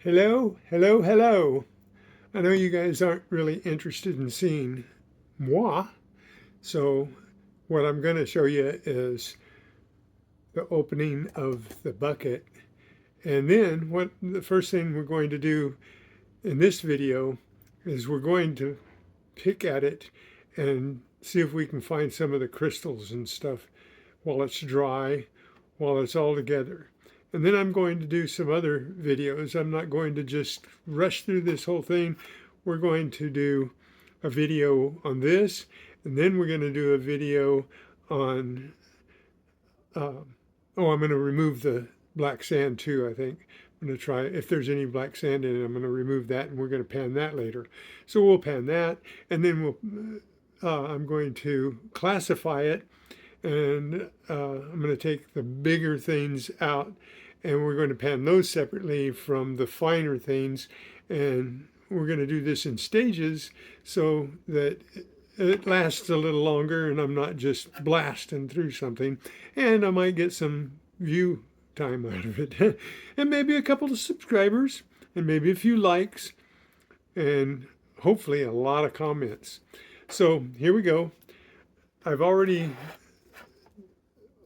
Hello, hello, hello. I know you guys aren't really interested in seeing moi, so what I'm going to show you is the opening of the bucket. And then what the first thing we're going to do in this video is we're going to pick at it and see if we can find some of the crystals and stuff while it's dry, while it's all together. And then I'm going to do some other videos. I'm not going to just rush through this whole thing. We're going to do a video on this, and then we're going to do a video on, I'm going to remove the black sand too, I think. I'm going to try, if there's any black sand in it, I'm going to remove that, and we're going to pan that later. So we'll pan that, and then I'm going to classify it, and I'm going to take the bigger things out, and we're going to pan those separately from the finer things, and we're going to do this in stages so that it lasts a little longer and I'm not just blasting through something, and I might get some view time out of it and maybe a couple of subscribers and maybe a few likes and hopefully a lot of comments. So here we go. I've already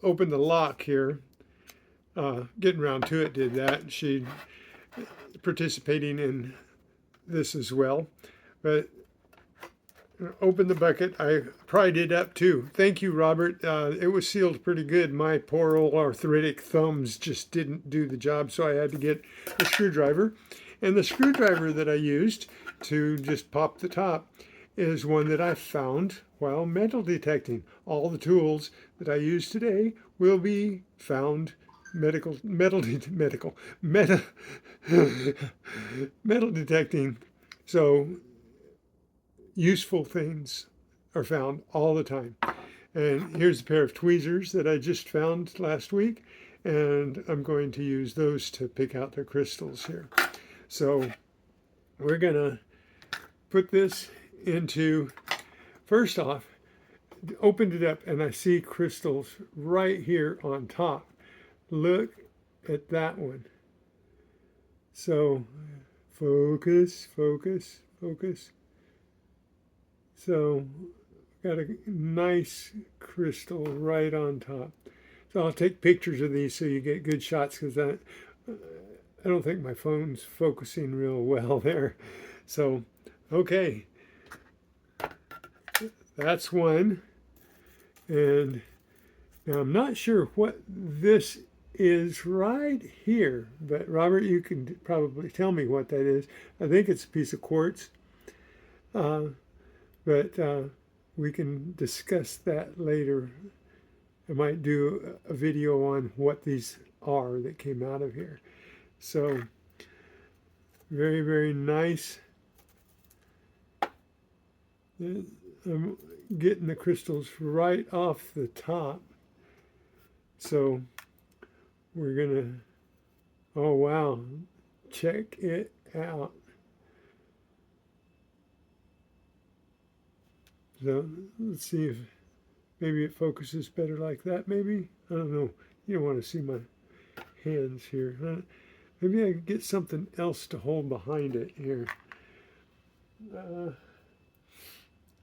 opened the lock here. Getting around to it did that. She participating in this as well. But open the bucket. I pried it up too. Thank you, Robert. It was sealed pretty good. My poor old arthritic thumbs just didn't do the job, so I had to get a screwdriver. And the screwdriver that I used to just pop the top is one that I found while metal detecting. All the tools that I use today will be found metal detecting. So useful things are found all the time. And here's a pair of tweezers that I just found last week, and I'm going to use those to pick out the crystals here. So we're gonna put this into, first off, opened it up and I see crystals right here on top. Look at that one. So focus, focus, focus. So got a nice crystal right on top. So I'll take pictures of these so you get good shots, because I don't think my phone's focusing real well there. So, okay. That's one. And now I'm not sure what this is right here, but Robert, you can probably tell me what that is. I think it's a piece of quartz, but we can discuss that later. I might do a video on what these are that came out of here. So very, very nice. I'm getting the crystals right off the top. So we're gonna, oh wow, check it out. So let's see if maybe it focuses better like that, maybe. I don't know. You don't want to see my hands here. Maybe I could get something else to hold behind it here.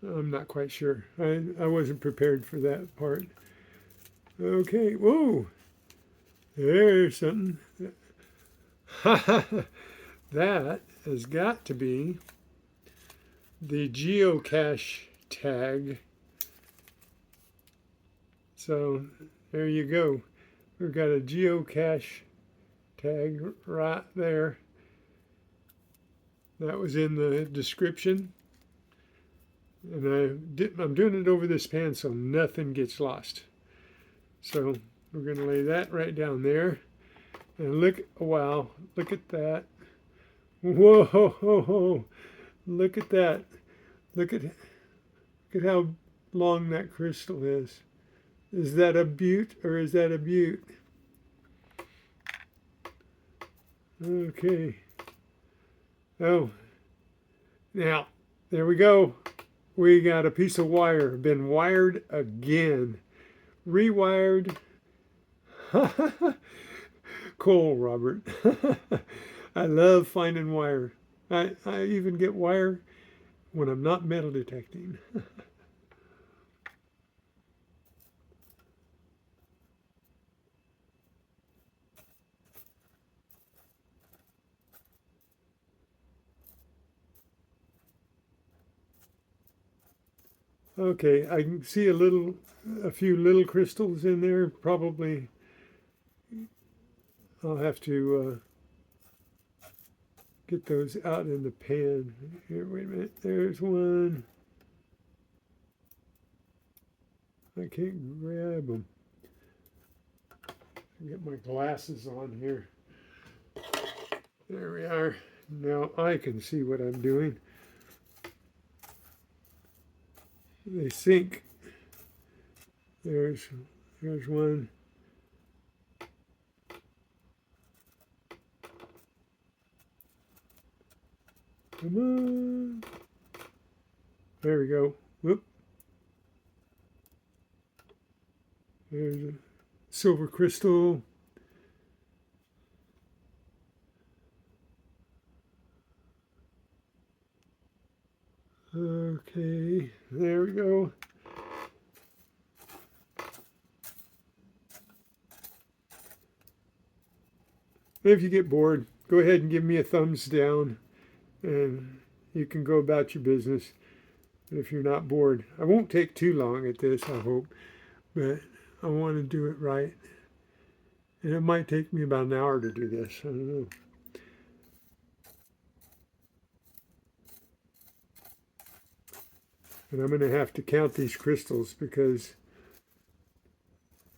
I'm not quite sure. I wasn't prepared for that part. Okay, whoa, there's something. That has got to be the geocache tag. So there you go. We've got a geocache tag right there. That was in the description. And I'm doing it over this pan so nothing gets lost. So we're going to lay that right down there. And look, wow, look at that. Whoa, look at that. Look at how long that crystal is. Is that a butte or is that a butte? Okay. Oh, now, there we go. We got a piece of wire, been wired again. Rewired. Cool, Robert. I love finding wire. I even get wire when I'm not metal detecting. Okay, I can see a few little crystals in there. Probably I'll have to get those out in the pan. Here, wait a minute. There's one. I can't grab them. Get my glasses on here. There we are. Now I can see what I'm doing. They sink. There's one. Come on. There we go. Whoop. There's a silver crystal. Okay, there we go. If you get bored, go ahead and give me a thumbs down and you can go about your business. If you're not bored, I won't take too long at this, I hope, but I want to do it right. And it might take me about an hour to do this. I don't know. And I'm going to have to count these crystals because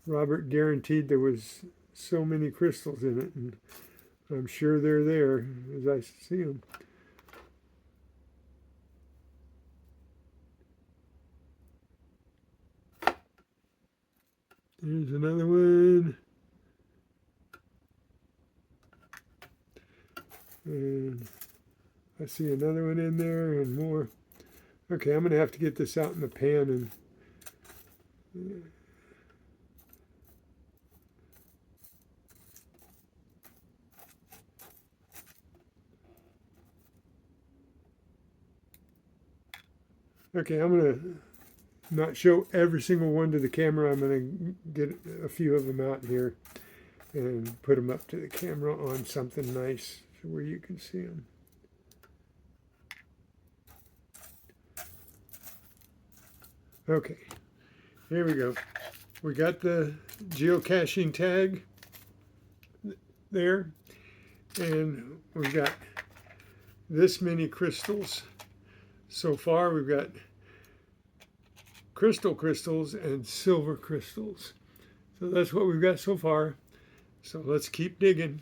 Robert guaranteed there was so many crystals in it, and I'm sure they're there as I see them. There's another one. And I see another one in there and more. Okay, I'm going to have to get this out in the pan and okay, I'm going to not show every single one to the camera. I'm going to get a few of them out here and put them up to the camera on something nice where you can see them. Okay, here we go. We got the geocaching tag there, and we've got this many crystals. So far, we've got crystals and silver crystals. So that's what we've got so far. So let's keep digging.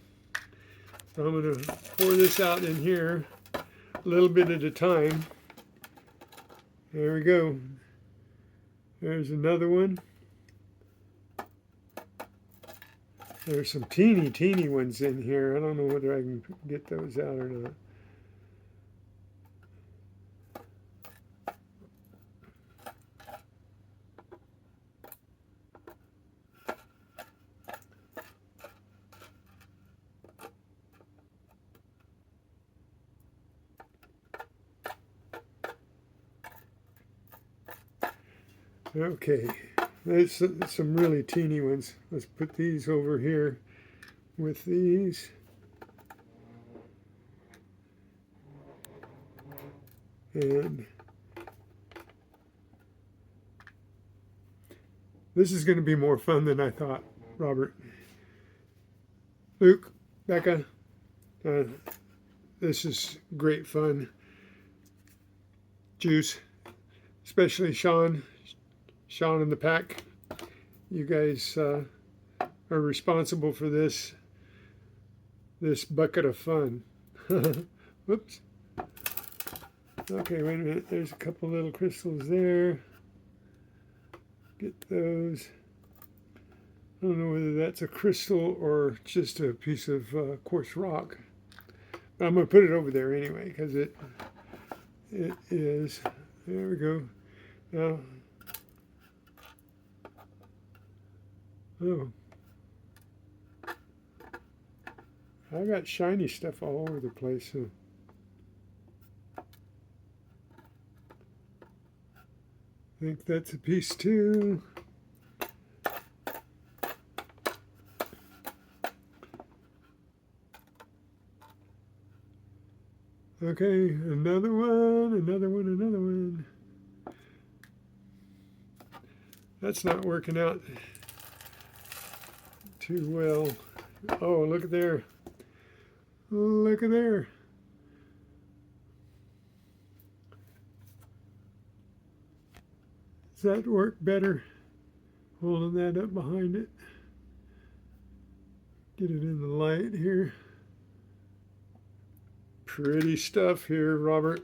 So I'm going to pour this out in here a little bit at a time. There we go. There's another one. There's some teeny ones in here. I don't know whether I can get those out or not. Okay, there's some really teeny ones. Let's put these over here with these. And this is going to be more fun than I thought, Robert. Luke, Becca, this is great fun. Juice, especially Shaun in the pack. You guys are responsible for this bucket of fun. Whoops. Okay, wait a minute. There's a couple little crystals there. Get those. I don't know whether that's a crystal or just a piece of quartz rock. But I'm going to put it over there anyway because it is. There we go. Now, oh. I got shiny stuff all over the place. So. I think that's a piece too. Okay, another one, another one, another one. That's not working out too well. Oh, look at there. Look at there. Does that work better? Holding that up behind it. Get it in the light here. Pretty stuff here, Robert.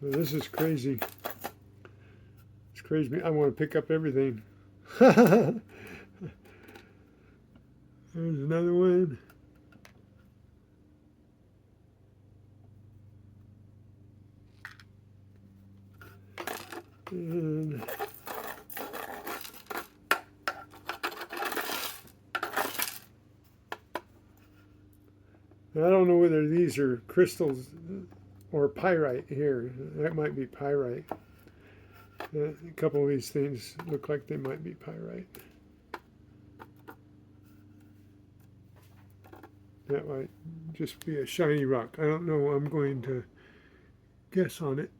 This is crazy. It's crazy. I want to pick up everything. There's another one. And I don't know whether these are crystals or pyrite here. That might be pyrite. A couple of these things look like they might be pyrite. That might just be a shiny rock. I don't know. I'm going to guess on it.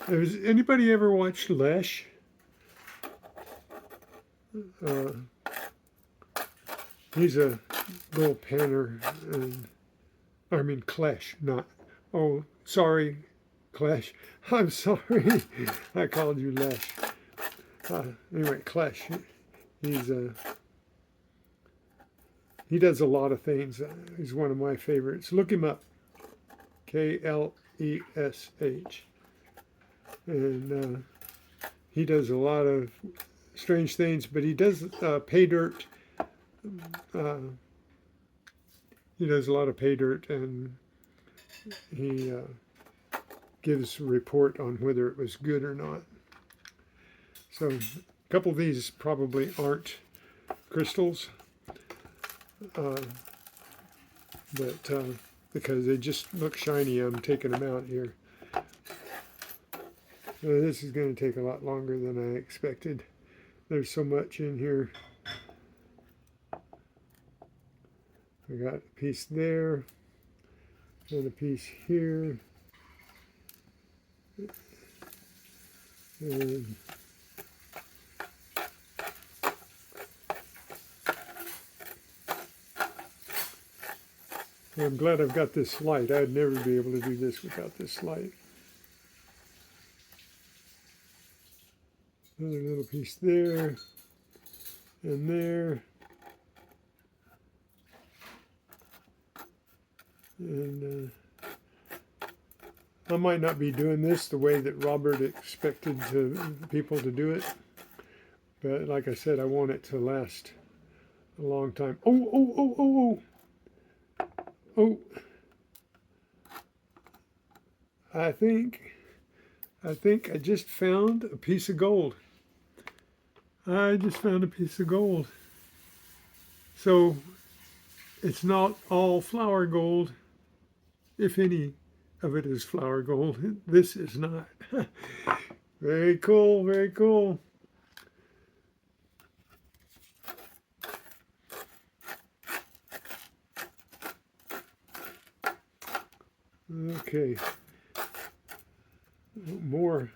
Has anybody ever watched Lesh? He's a little panner, and I mean Klesh, not. Oh, sorry, Klesh. I'm sorry, I called you Lesh. Anyway, Klesh. He does a lot of things. He's one of my favorites. Look him up. Klesh. And he does a lot of strange things, but he does pay dirt. He does a lot of pay dirt, and he gives a report on whether it was good or not. So a couple of these probably aren't crystals, but because they just look shiny, I'm taking them out here. This is going to take a lot longer than I expected. There's so much in here. I got a piece there and a piece here. And I'm glad I've got this light. I'd never be able to do this without this light. Another little piece there and there. And I might not be doing this the way that Robert expected people to do it. But like I said, I want it to last a long time. Oh. I think I just found a piece of gold. I just found a piece of gold. So it's not all flour gold, if any of it is flour gold. This is not. Very cool, very cool. Okay. More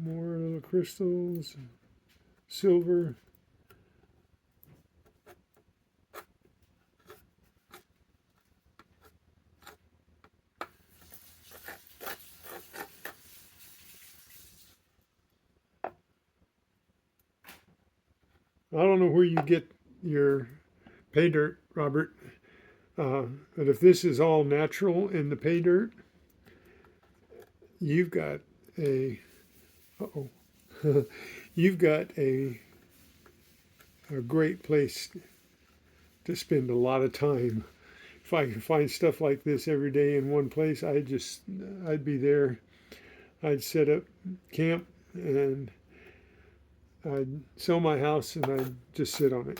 little crystals, silver. I don't know where you get your pay dirt, Robert, but if this is all natural in the pay dirt, you've got a, uh-oh, you've got a great place to spend a lot of time. If I could find stuff like this every day in one place, I'd be there. I'd set up camp and I'd sell my house and I'd just sit on it.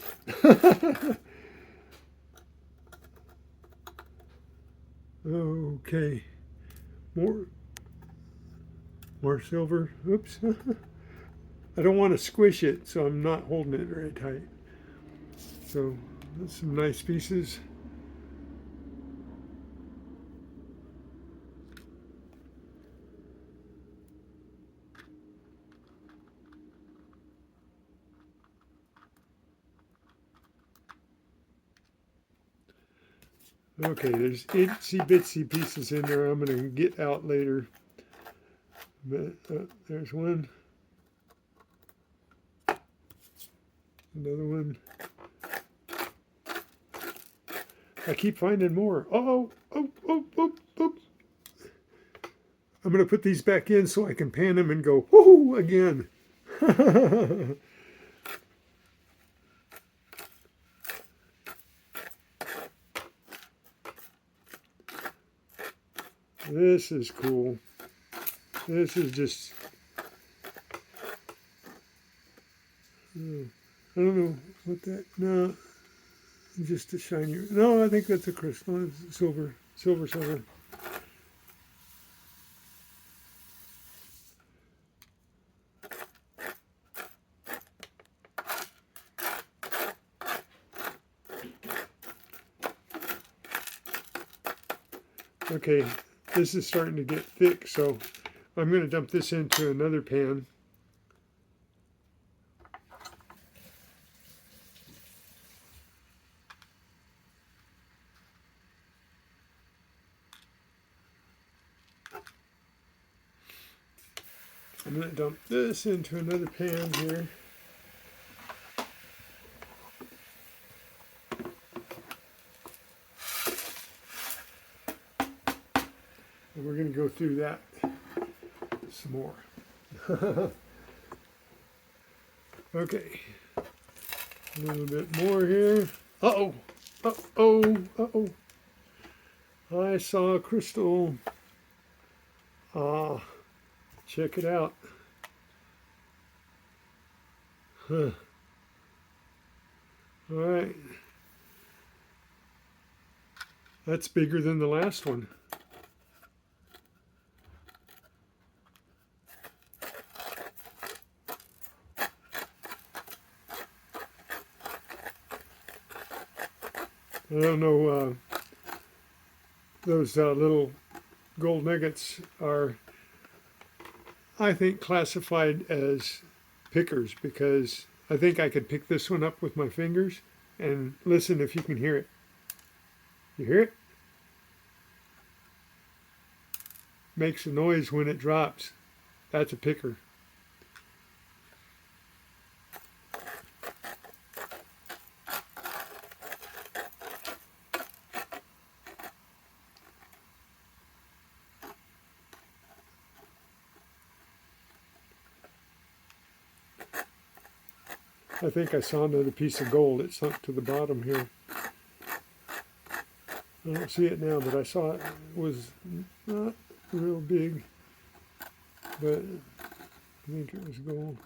Okay, more silver. Oops. I don't want to squish it, so I'm not holding it very tight. So that's some nice pieces. Okay, there's itsy bitsy pieces in there I'm going to get out later. But there's one. Another one. I keep finding more. Oh, oh, oh, oh, oh. I'm going to put these back in so I can pan them and go, whoo, again. This is cool. This is just, I don't know what that, no, just a shiny, no, I think that's a crystal, it's silver, silver, silver. Okay, this is starting to get thick, so I'm going to dump this into another pan. I'm going to dump this into another pan here. And we're going to go through that some more. Okay, a little bit more here. Uh-oh, uh-oh, uh-oh. I saw a crystal. Ah, check it out. Huh. All right. That's bigger than the last one. I don't know, those little gold nuggets are, I think, classified as pickers because I think I could pick this one up with my fingers and listen if you can hear it. You hear it? Makes a noise when it drops. That's a picker. I think I saw another piece of gold. It sunk to the bottom here. I don't see it now, but I saw it was not real big, but I think it was gold.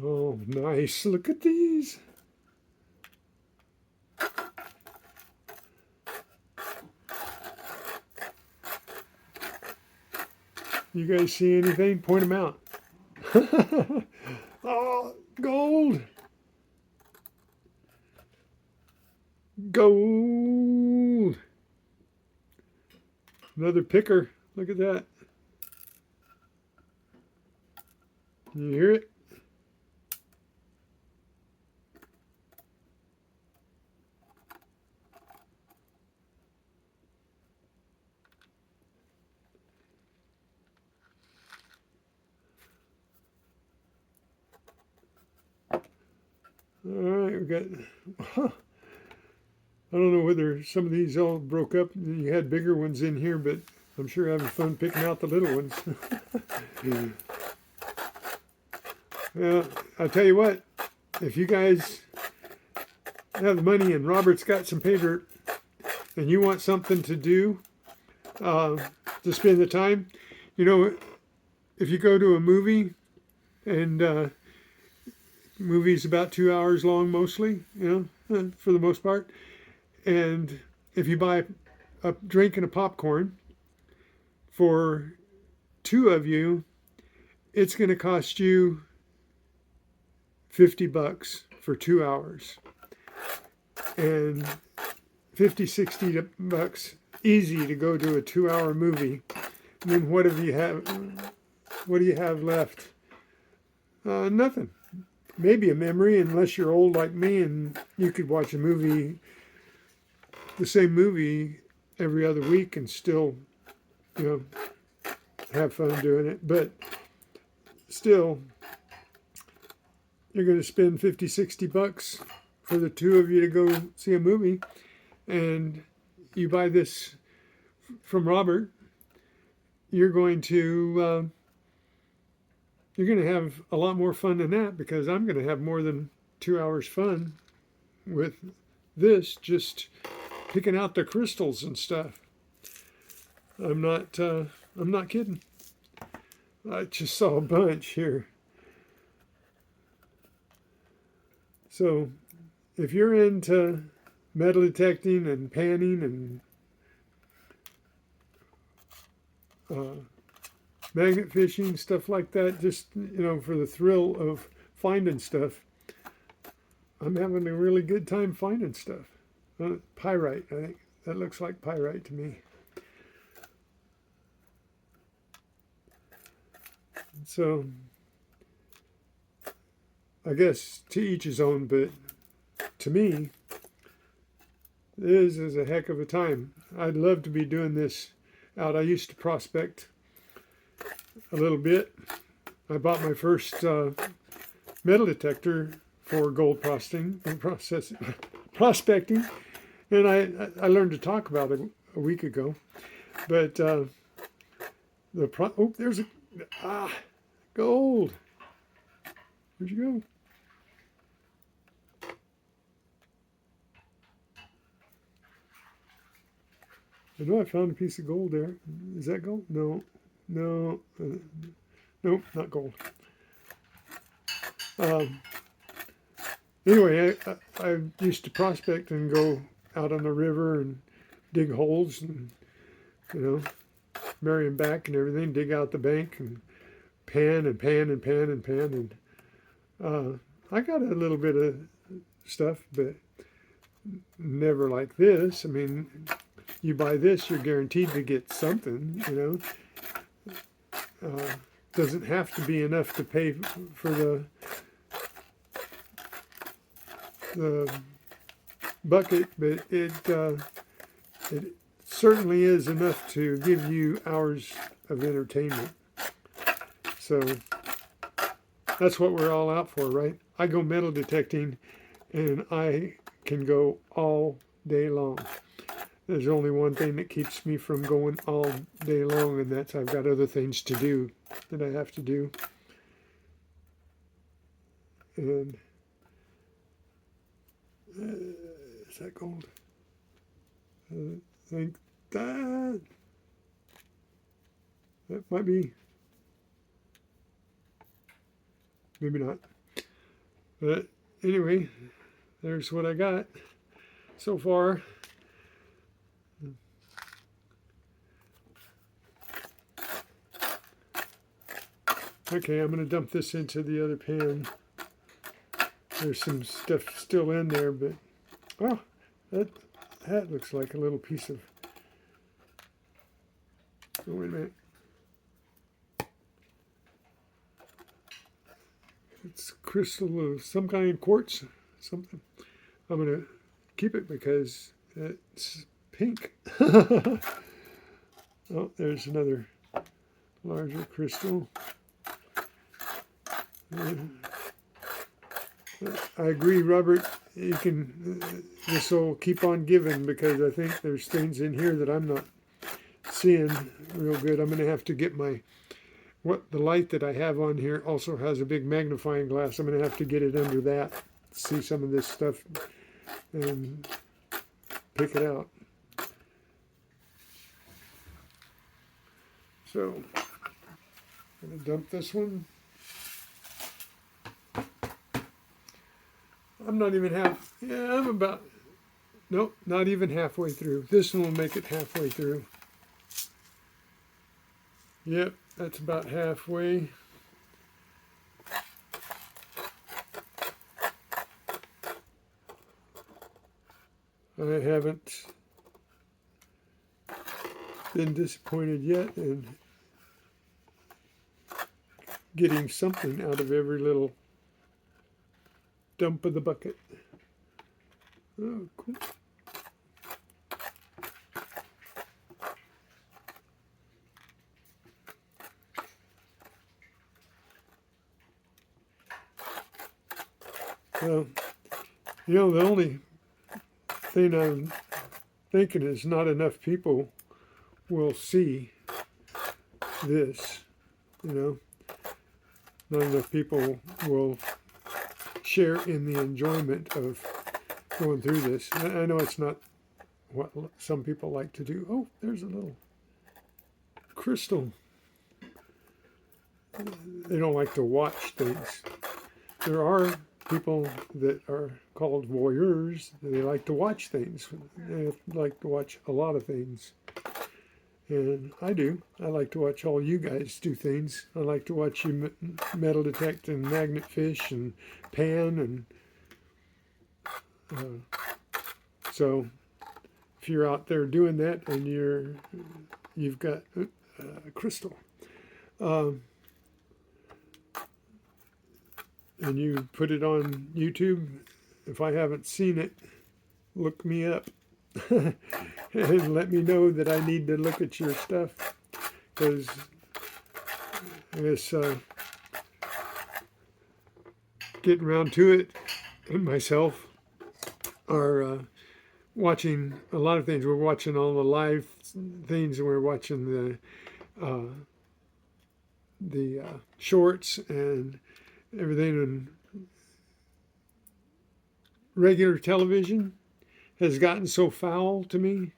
Oh, nice. Look at these. You guys see anything? Point them out. Oh, gold. Gold. Another picker. Look at that. Can you hear it? we got, I don't know whether some of these all broke up and you had bigger ones in here, but I'm sure having fun picking out the little ones. Well, I'll tell you what, if you guys have the money and Robert's got some pay dirt and you want something to do to spend the time, you know, if you go to a movie and movie's about 2 hours long mostly, you know, for the most part, and if you buy a drink and a popcorn for 2 of you, it's going to cost you $50 for 2 hours, and $50-$60 easy to go to a 2-hour movie. And then what do you have left? Nothing. Maybe a memory, unless you're old like me and you could watch a movie, the same movie every other week and still, you know, have fun doing it. But still, you're going to spend $50-$60 for the 2 of you to go see a movie, and you buy this from Robert, you're going to have a lot more fun than that, because I'm going to have more than 2 hours fun with this, just picking out the crystals and stuff. I'm not kidding. I just saw a bunch here. So if you're into metal detecting and panning and magnet fishing, stuff like that, just, you know, for the thrill of finding stuff, I'm having a really good time finding stuff. Pyrite, I think that looks like pyrite to me. So I guess to each his own, but to me, this is a heck of a time. I'd love to be doing this out. I used to prospect a little bit. I bought my first metal detector for gold prospecting, and I learned to talk about it a week ago. But there's gold. Where'd you go? I know I found a piece of gold there. Is that gold? No, no, nope, not gold. Anyway, I used to prospect and go out on the river and dig holes and, you know, marry them back and everything, dig out the bank and pan and pan and pan and pan. And I got a little bit of stuff, but never like this. I mean, you buy this, you're guaranteed to get something, you know. Doesn't have to be enough to pay for the bucket, but it certainly is enough to give you hours of entertainment. So that's what we're all out for, right? I go metal detecting and I can go all day long. There's only one thing that keeps me from going all day long, and that's I've got other things to do that I have to do. And is that gold? I think that might be. Maybe not. But anyway, there's what I got so far. Okay, I'm going to dump this into the other pan. There's some stuff still in there, but oh, that looks like a little piece of. Oh, wait a minute. It's crystal of some kind, quartz, something. I'm going to keep it because it's pink. Oh, there's another larger crystal. I agree, Robert. You can. This will keep on giving because I think there's things in here that I'm not seeing real good. I'm going to have to get my the light that I have on here also has a big magnifying glass. I'm going to have to get it under that, see some of this stuff, and pick it out. So I'm going to dump this one. I'm not even I'm about, nope, not even halfway through. This one will make it halfway through. Yep, that's about halfway. I haven't been disappointed yet in getting something out of every little dump of the bucket. Oh, cool. Well, you know, the only thing I'm thinking is not enough people will see this, you know. Not enough people will share in the enjoyment of going through this. I know it's not what some people like to do. Oh, there's a little crystal. They don't like to watch things. There are people that are called voyeurs. They like to watch things. They like to watch a lot of things. And I do. I like to watch all you guys do things. I like to watch you metal detect and magnet fish and pan. And so if you're out there doing that and you've got crystal, and you put it on YouTube, if I haven't seen it, look me up and let me know that I need to look at your stuff, because I guess getting around to it and myself are watching a lot of things. We're watching all the live things, and we're watching the shorts and everything. And regular television has gotten so foul to me.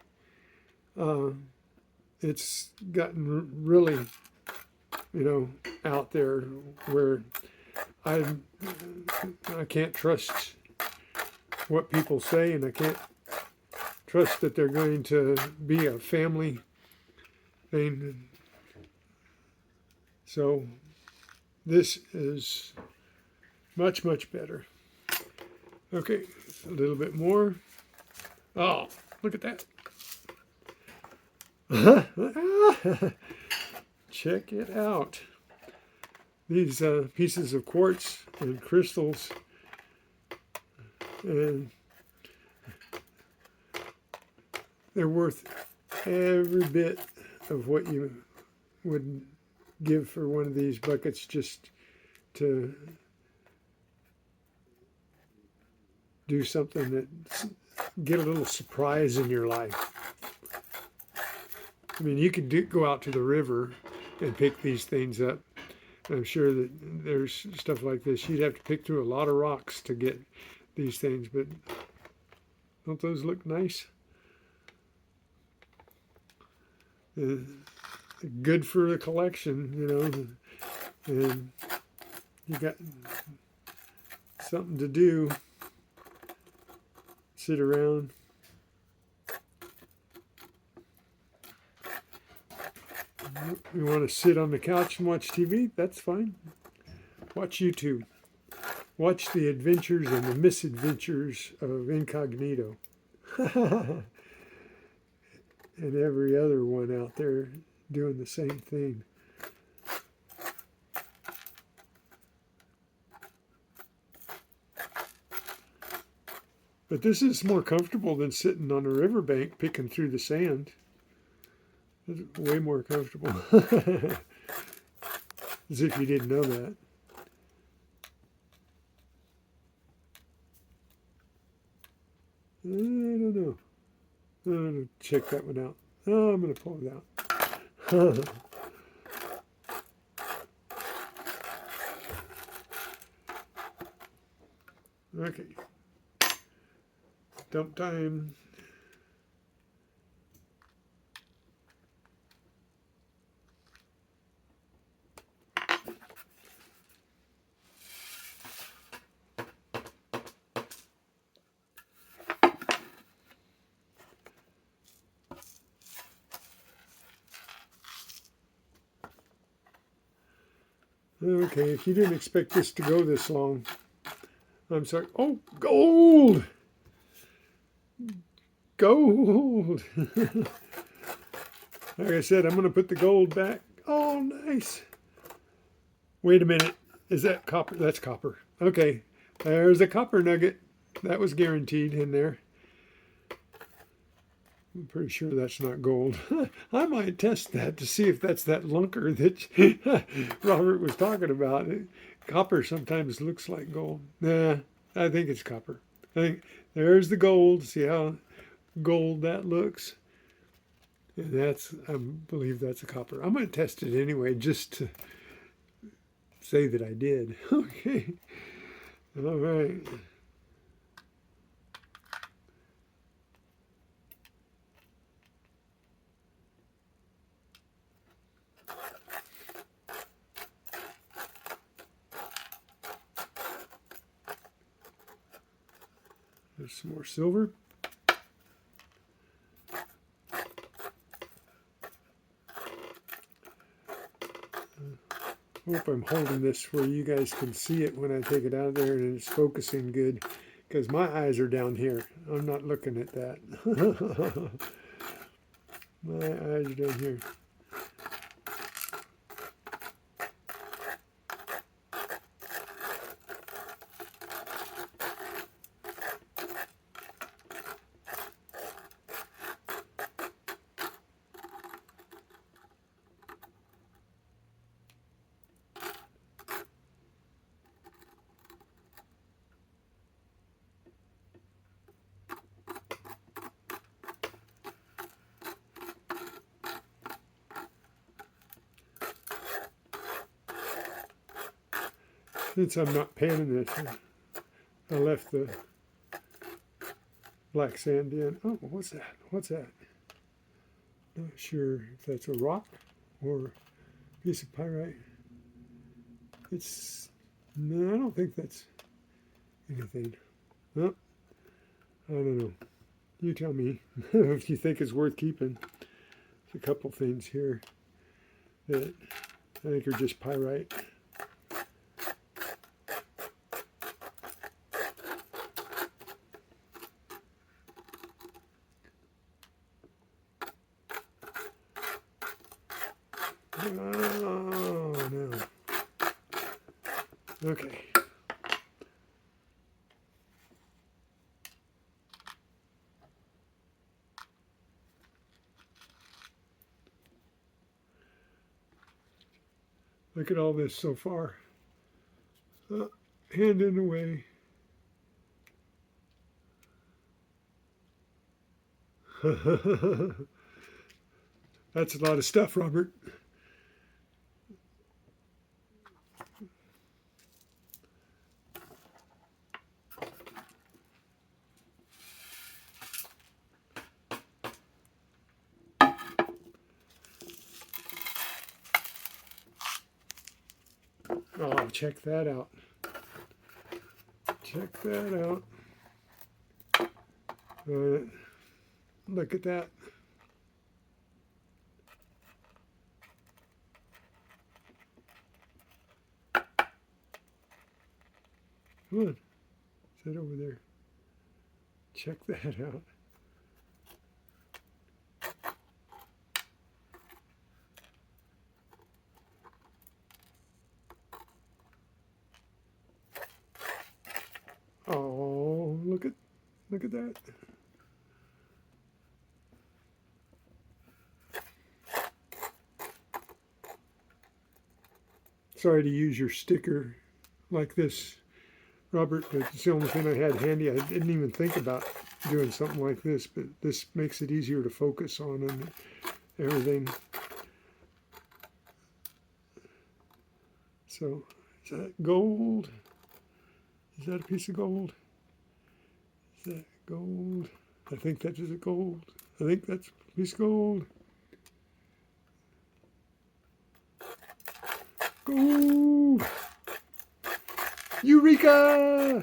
It's gotten really, you know, out there where I can't trust what people say, and I can't trust that they're going to be a family thing. So this is much, much better. Okay, a little bit more. Oh, look at that. Check it out. These pieces of quartz and crystals, and they're worth every bit of what you would give for one of these buckets, just to do something that get a little surprise in your life. I mean, you could go out to the river and pick these things up. I'm sure that there's stuff like this. You'd have to pick through a lot of rocks to get these things, but don't those look nice? Good for the collection, you know, and you got something to do. Sit around. You want to sit on the couch and watch TV? That's fine. Watch YouTube. Watch the adventures and the misadventures of Incognito. And every other one out there doing the same thing. But this is more comfortable than sitting on a riverbank picking through the sand. It's way more comfortable. As if you didn't know that. I don't know. I'm going to check that one out. Oh, I'm going to pull it out. Okay. Dump time. Okay, if you didn't expect this to go this long, I'm sorry. Oh, gold! Gold! Like I said, I'm going to put the gold back. Oh, nice. Wait a minute. Is that copper? That's copper. Okay, there's a copper nugget. That was guaranteed in there. I'm pretty sure that's not gold. I might test that to see if that's that lunker that Robert was talking about. Copper sometimes looks like gold. Nah, I think it's copper. I think there's the gold. See how gold that looks? And that's, I believe that's a copper. I'm going to test it anyway just to say that I did. Okay. All right. There's some more silver. I hope I'm holding this where you guys can see it when I take it out of there and it's focusing good, because my eyes are down here. I'm not looking at that. My eyes are down here. Since I'm not panning this, I left the black sand in. Oh, what's that? What's that? Not sure if that's a rock or a piece of pyrite. It's, no, I don't think that's anything. Oh, I don't know. You tell me if you think it's worth keeping. There's a couple things here that I think are just pyrite. Oh, no. Okay. Look at all this so far. Handing away. That's a lot of stuff, Robert. Oh, check that out. Check that out. Look at that. Come on. Sit over there. Check that out. Oh, look at that. Sorry to use your sticker like this, Robert, but it's the only thing I had handy. I didn't even think about doing something like this, but this makes it easier to focus on and everything. So, is that gold? Is that a piece of gold? Is that gold? I think that is a gold. I think that's a piece of gold. Gold! Eureka!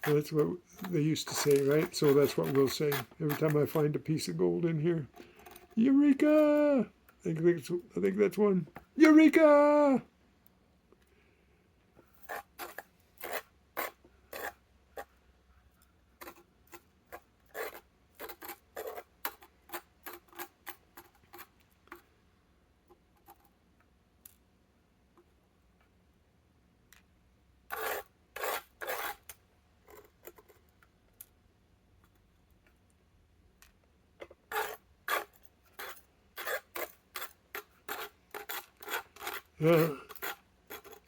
That's what they used to say, right? So that's what we'll say every time I find a piece of gold in here. Eureka! I think that's one. Eureka!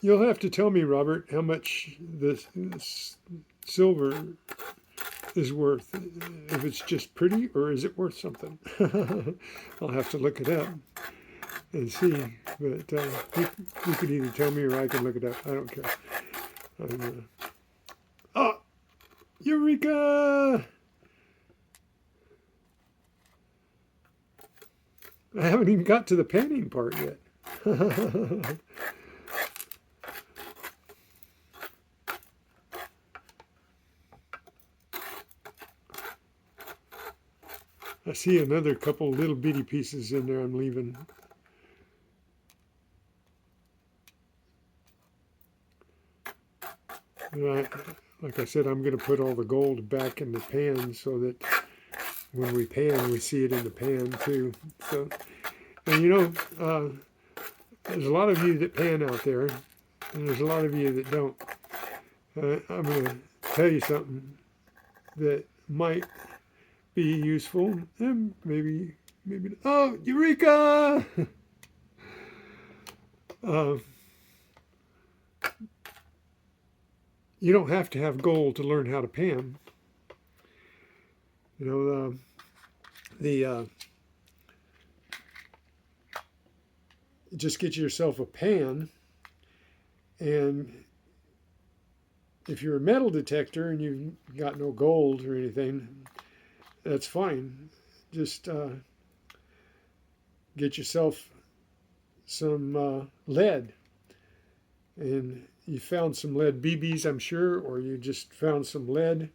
You'll have to tell me, Robert, how much this silver is worth. If it's just pretty, or is it worth something? I'll have to look it up and see. But you could either tell me or I can look it up. I don't care. Oh, Eureka! I haven't even got to the panning part yet. I see another couple little bitty pieces in there I'm leaving. Like I said, I'm going to put all the gold back in the pan so that when we pan, we see it in the pan too. So, and you know, there's a lot of you that pan out there, and there's a lot of you that don't. I'm going to tell you something that might be useful, and maybe oh, Eureka! You don't have to have gold to learn how to pan. You know, just get yourself a pan, and if you're a metal detector and you've got no gold or anything, that's fine. Just get yourself some lead, and you found some lead BBs, I'm sure, or you just found some lead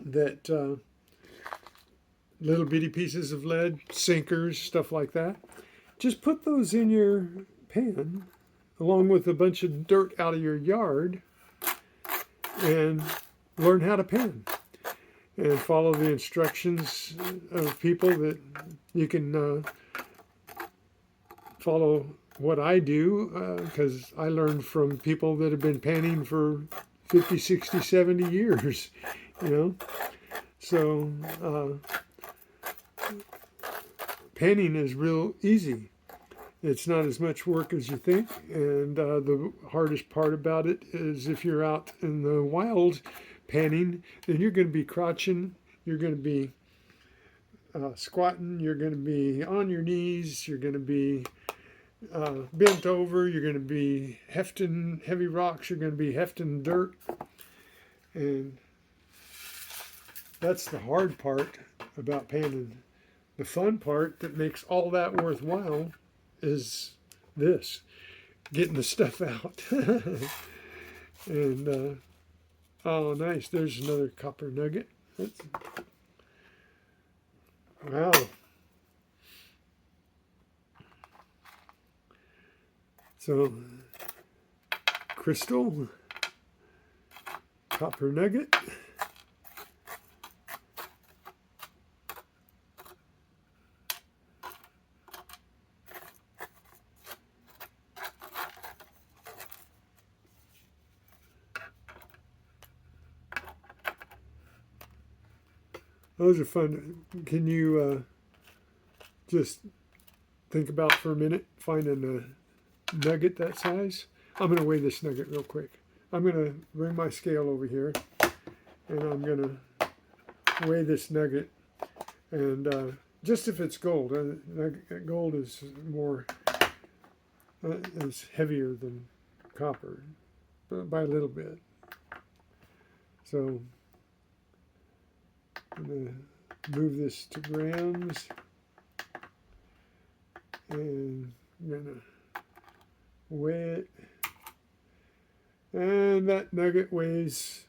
that little bitty pieces of lead, sinkers, stuff like that. Just put those in your pan along with a bunch of dirt out of your yard and learn how to pan. And follow the instructions of people that you can follow what I do, because I learned from people that have been panning for 50, 60, 70 years, you know. So panning is real easy. It's not as much work as you think, and the hardest part about it is if you're out in the wild panning, then you're going to be crouching, you're going to be squatting, you're going to be on your knees, you're going to be bent over, you're going to be hefting heavy rocks, you're going to be hefting dirt, and that's the hard part about panning. The fun part that makes all that worthwhile is this, getting the stuff out. And oh, nice, there's another copper nugget. Wow. So, crystal, copper nugget. Those are fun. Can you just think about for a minute finding nugget that size. I'm going to weigh this nugget real quick. I'm going to bring my scale over here, and I'm going to weigh this nugget. And just if it's gold, gold is more, is heavier than copper, but by a little bit. So I'm going to move this to grams, and I'm going to weigh it. And that nugget weighs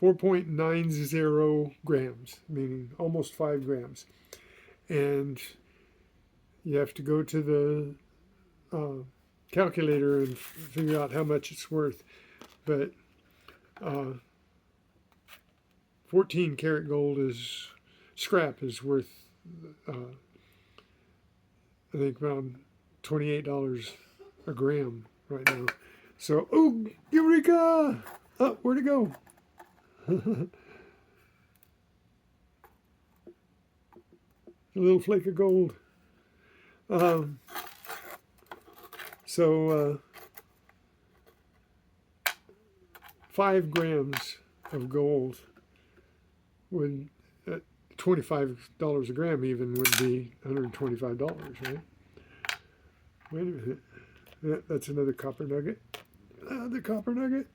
4.90 grams, meaning almost 5 grams. And you have to go to the calculator and figure out how much it's worth. But 14 karat gold is scrap is worth I think around $28 a gram right now. So, oh, eureka! Oh, where'd it go? A little flake of gold. So 5 grams of gold would, at $25 a gram even, would be $125, right? Wait a minute. That's another copper nugget. The copper nugget.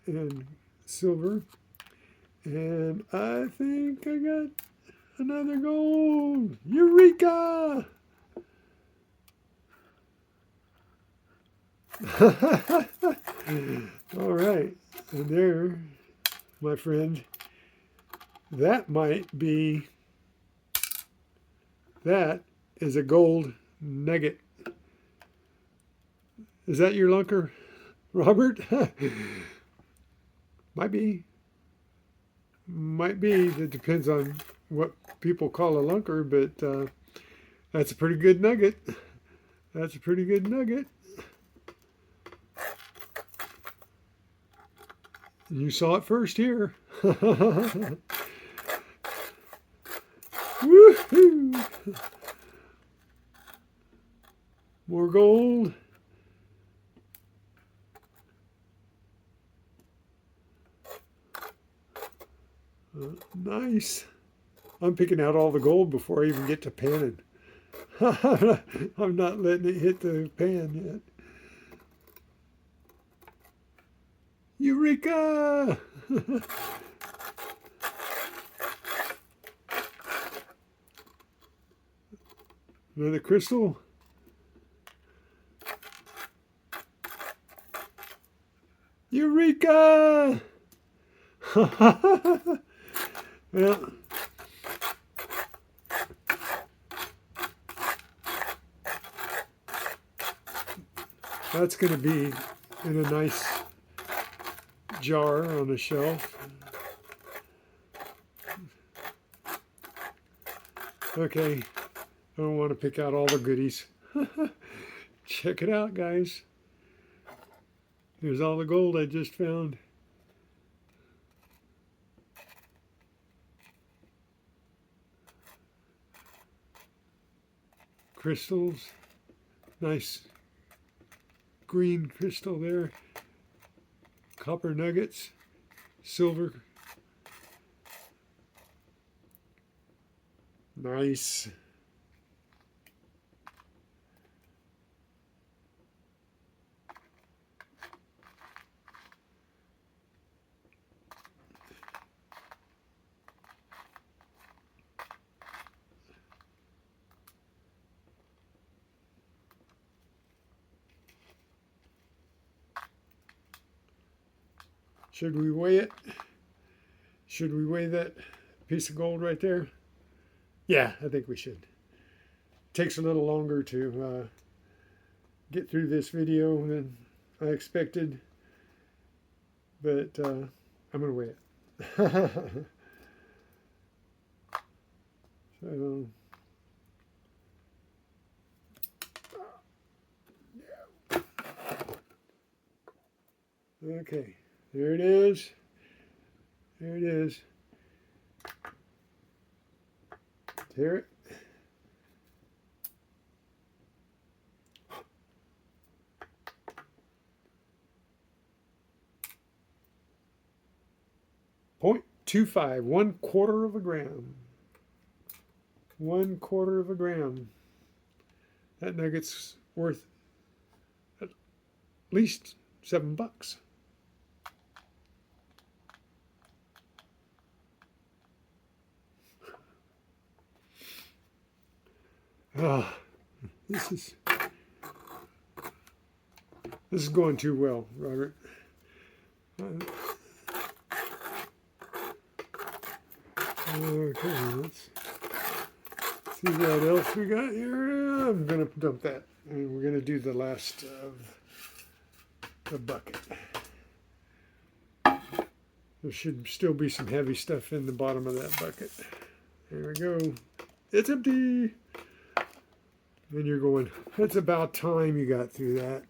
And silver. And I think I got another gold. Eureka! All right. And there, my friend, that might be, that is a gold nugget. Is that your lunker, Robert? Might be. Might be. It depends on what people call a lunker, but that's a pretty good nugget. That's a pretty good nugget. You saw it first here. Woohoo! More gold. Nice. I'm picking out all the gold before I even get to panning. I'm not letting it hit the pan yet. Eureka! Another crystal. Eureka! Well, that's going to be in a nice jar on a shelf. Okay, I don't want to pick out all the goodies. Check it out, guys. Here's all the gold I just found. Crystals, nice green crystal there. Copper nuggets, silver. Nice. Should we weigh it? Should we weigh that piece of gold right there? Yeah, I think we should. It takes a little longer to get through this video than I expected, but I'm going to weigh it. So, okay, there it is. There it is. Tear it. 0.25, 1/4 of a gram. 1/4 of a gram. That nugget's worth at least $7. Ah, this is going too well, Robert. Okay, let's see what else we got here. I'm going to dump that, and we're going to do the last of the bucket. There should still be some heavy stuff in the bottom of that bucket. There we go. It's empty. And you're going, it's about time you got through that.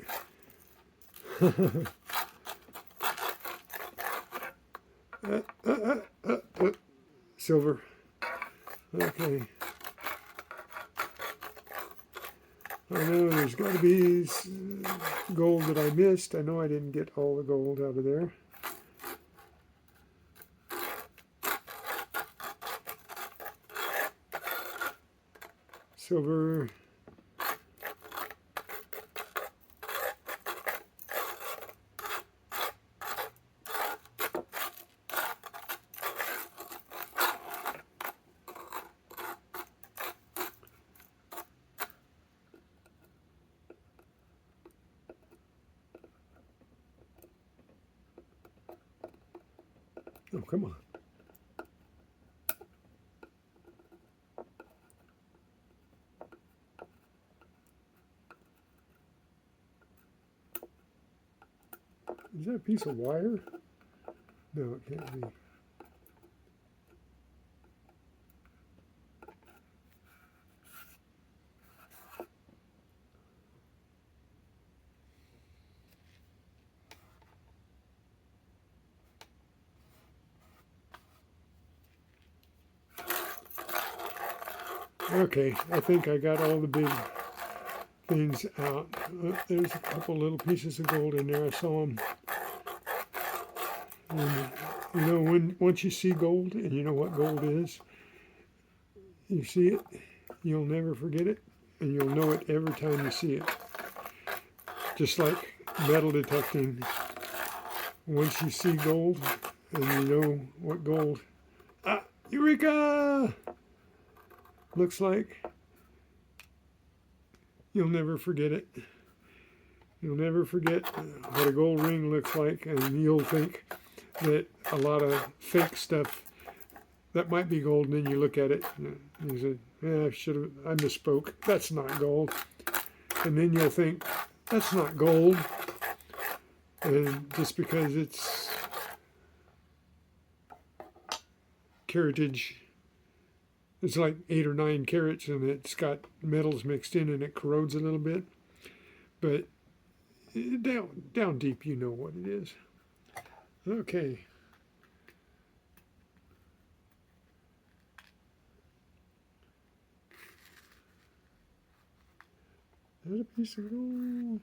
Silver. Okay. I know there's got to be gold that I missed. I know I didn't get all the gold out of there. Silver. Oh, come on. Is that a piece of wire? No, it can't be. Okay, I think I got all the big things out. There's a couple little pieces of gold in there. I saw them. And, you know, once you see gold and you know what gold is, you see it, you'll never forget it, and you'll know it every time you see it. Just like metal detecting, once you see gold and you know what gold, eureka, looks like, you'll never forget it. You'll never forget what a gold ring looks like, and you'll think that a lot of fake stuff that might be gold, and then you look at it and you say, yeah, I misspoke. That's not gold. And then you'll think, that's not gold. And just because it's caratage, it's like 8 or 9 carats, and it's got metals mixed in, and it corrodes a little bit. But down deep, you know what it is. Okay. There's a piece of gold.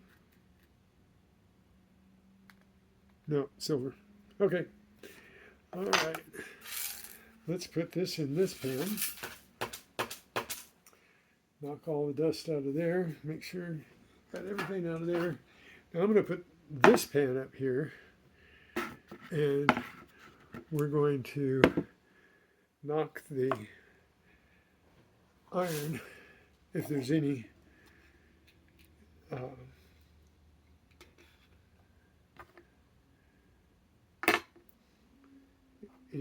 No, silver. Okay. All right. Let's put this in this pan. Knock all the dust out of there. Make sure got everything out of there. Now I'm going to put this pan up here, and we're going to knock the iron, if there's any,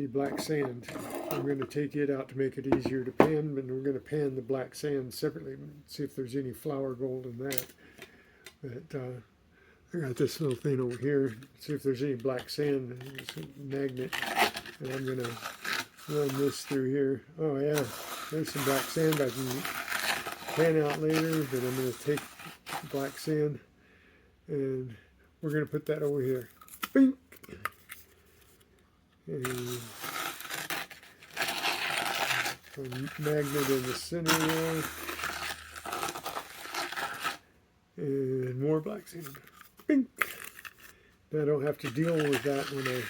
black sand. I'm going to take it out to make it easier to pan, but we're going to pan the black sand separately and see if there's any flour gold in that. But I got this little thing over here, see if there's any black sand. It's a magnet, and I'm going to run this through here. Oh yeah, there's some black sand I can pan out later, but I'm going to take black sand and we're going to put that over here. Bink! And a magnet in the center there, and more black sand. Bink! Now I don't have to deal with that when I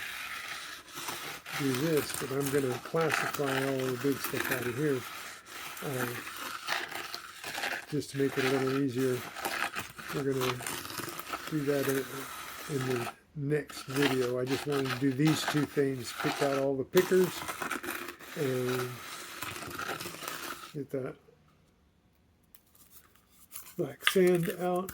do this, but I'm going to classify all the big stuff out of here just to make it a little easier. We're going to do that in the next video. I just wanted to do these two things, pick out all the pickers and get that black sand out.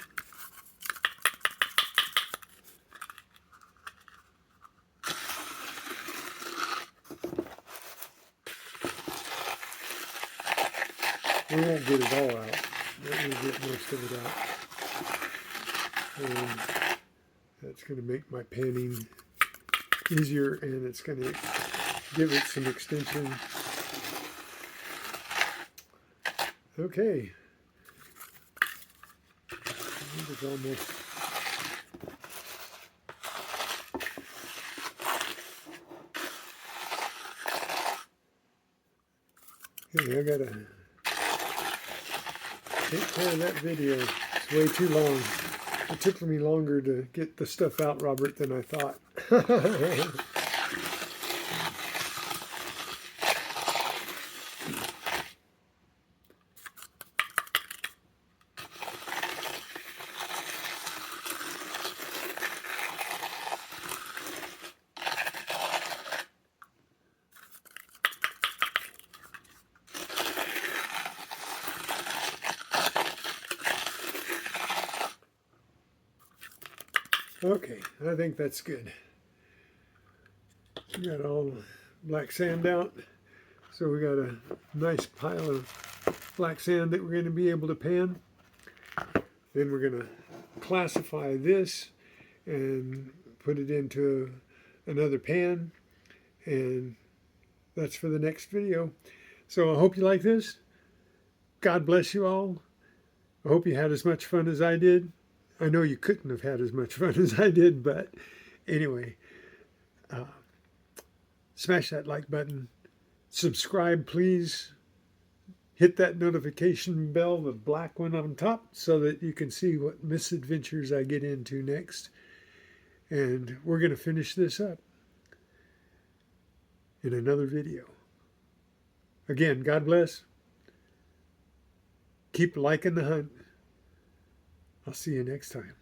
We won't get it all out, but we'll get most of it out. And that's going to make my panning easier, and it's going to give it some extension. Okay. I think it's almost... Okay, I gotta take care of that video. It's way too long. It took me longer to get the stuff out, Robert, than I thought. Okay, I think that's good. We got all the black sand out. So we got a nice pile of black sand that we're going to be able to pan. Then we're going to classify this and put it into another pan. And that's for the next video. So I hope you like this. God bless you all. I hope you had as much fun as I did. I know you couldn't have had as much fun as I did, but anyway, smash that like button. Subscribe, please. Hit that notification bell, the black one on top, so that you can see what misadventures I get into next. And we're going to finish this up in another video. Again, God bless. Keep liking the hunt. I'll see you next time.